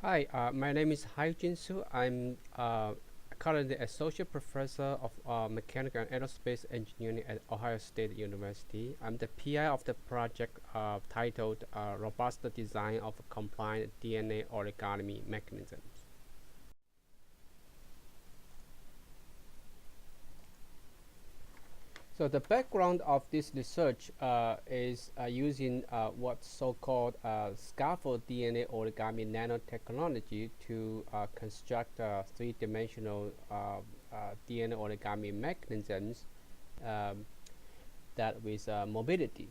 Hi, my name is Haijun Su. I'm currently Associate Professor of Mechanical and Aerospace Engineering at Ohio State University. I'm the PI of the project titled Robust Design of a Compliant DNA Origami Mechanism. So the background of this research is using what's so-called scaffold DNA origami nanotechnology to construct three-dimensional DNA origami mechanisms um, that with mobility.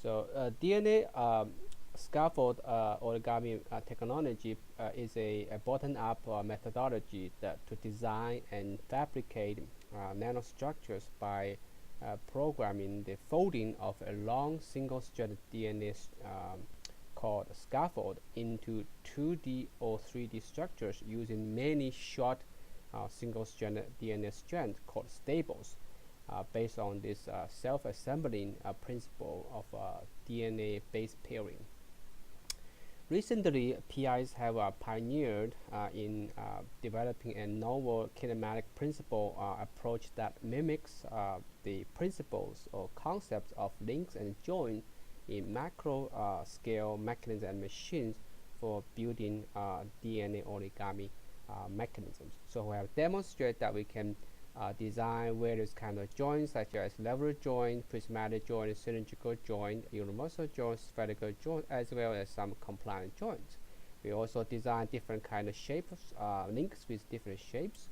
So DNA scaffold origami technology is a bottom-up methodology that to design and fabricate nanostructures by programming the folding of a long single-stranded DNA called scaffold into 2D or 3D structures using many short single-stranded DNA strands called stables based on this self-assembling principle of DNA base pairing. Recently, PIs have pioneered in developing a novel kinematic principle approach that mimics the principles or concepts of links and joins in macro scale mechanisms and machines for building DNA origami mechanisms. So we have demonstrated that we can design various kind of joints such as lever joint, prismatic joint, cylindrical joint, universal joint, spherical joint, as well as some compliant joints. We also design different kind of shapes, links with different shapes,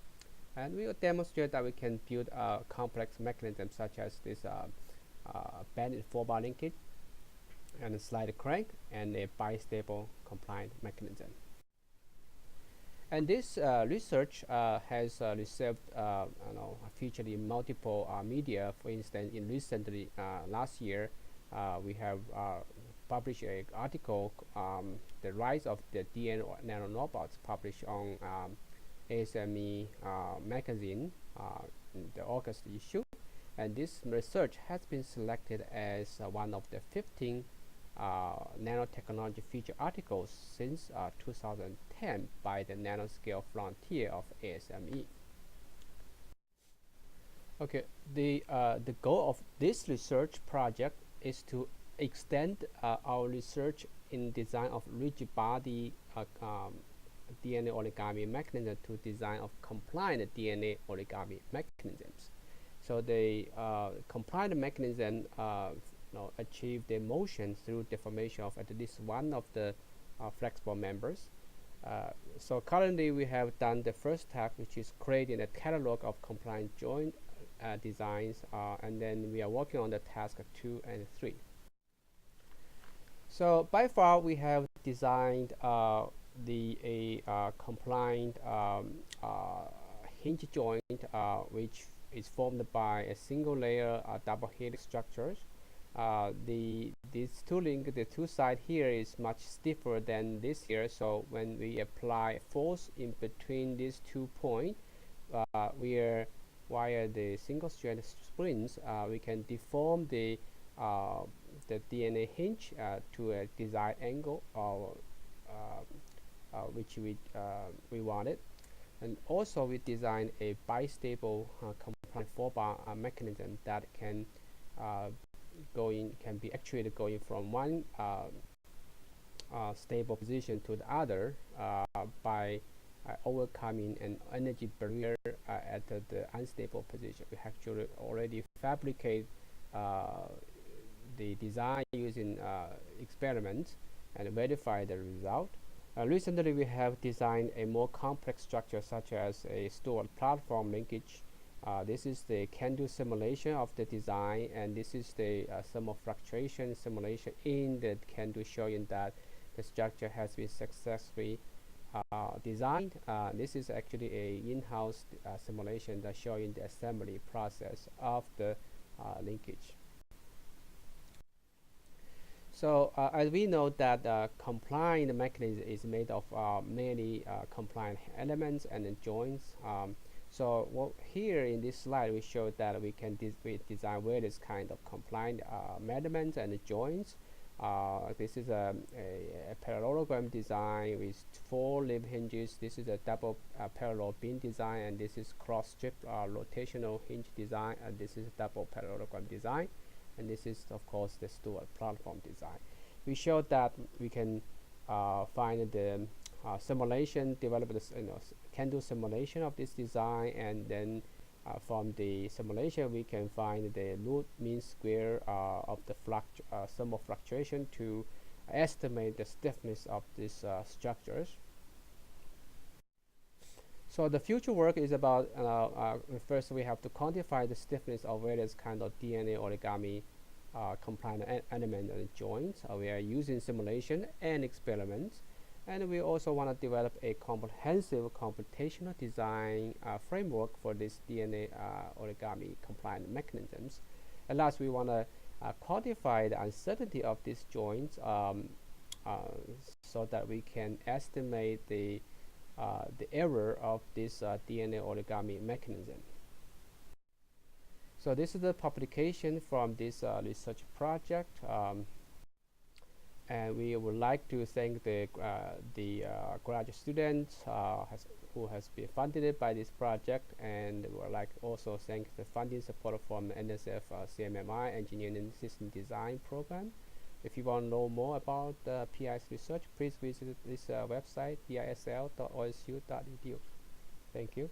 and we will demonstrate that we can build complex mechanisms such as this banded 4-bar linkage and a slide crank and a bistable compliant mechanism. And this research has received featured in multiple media. For instance, in recently last year, we have published an article, "The Rise of the DNA Nanorobots," published on ASME Magazine in the August issue. And this research has been selected as one of the 15 nanotechnology feature articles since 2010 by the nanoscale frontier of ASME. Okay, the goal of this research project is to extend our research in design of rigid body DNA origami mechanism to design of compliant DNA origami mechanisms. So the compliant mechanism achieve the motion through deformation of at least one of the flexible members. So currently we have done the first task, which is creating a catalog of compliant joint designs, and then we are working on the task 2 and 3. So by far we have designed the compliant hinge joint, which is formed by a single layer double helix structures. This tooling, the two side here is much stiffer than this here. So when we apply force in between these 2 points, via the single strand springs, we can deform the DNA hinge to a desired angle, or which we wanted. And also we design a bistable compliant 4-bar mechanism that can be actuated going from one stable position to the other by overcoming an energy barrier at the unstable position. We actually already fabricate the design using experiments and verify the result. Recently, we have designed a more complex structure, such as a stored platform linkage. This is the can-do simulation of the design, and this is the thermal fluctuation simulation in the can-do, showing that the structure has been successfully designed. This is actually a in-house simulation that showing the assembly process of the linkage. So as we know that compliant mechanism is made of many compliant elements and joints. So here in this slide we show that we can design various kind of compliant elements and joints. This is a parallelogram design with 4 lip hinges. This is a double parallel beam design, and this is cross strip rotational hinge design, and this is double parallelogram design, and this is of course the stool platform design. We showed that we can find the simulation, develop this, can do simulation of this design, and then from the simulation we can find the root mean square of the thermal fluctuation to estimate the stiffness of these structures. So the future work is about first we have to quantify the stiffness of various kind of DNA origami compliant element and joints. We are using simulation and experiments, and we also want to develop a comprehensive computational design framework for this DNA origami compliant mechanisms. And last, we want to quantify the uncertainty of these joints so that we can estimate the error of this DNA origami mechanism. So this is the publication from this research project, and we would like to thank the graduate students who has been funded by this project, and we would like also thank the funding support from NSF CMMI Engineering System Design Program. If you want to know more about the PI's research, please visit this website disl.osu.edu. Thank you.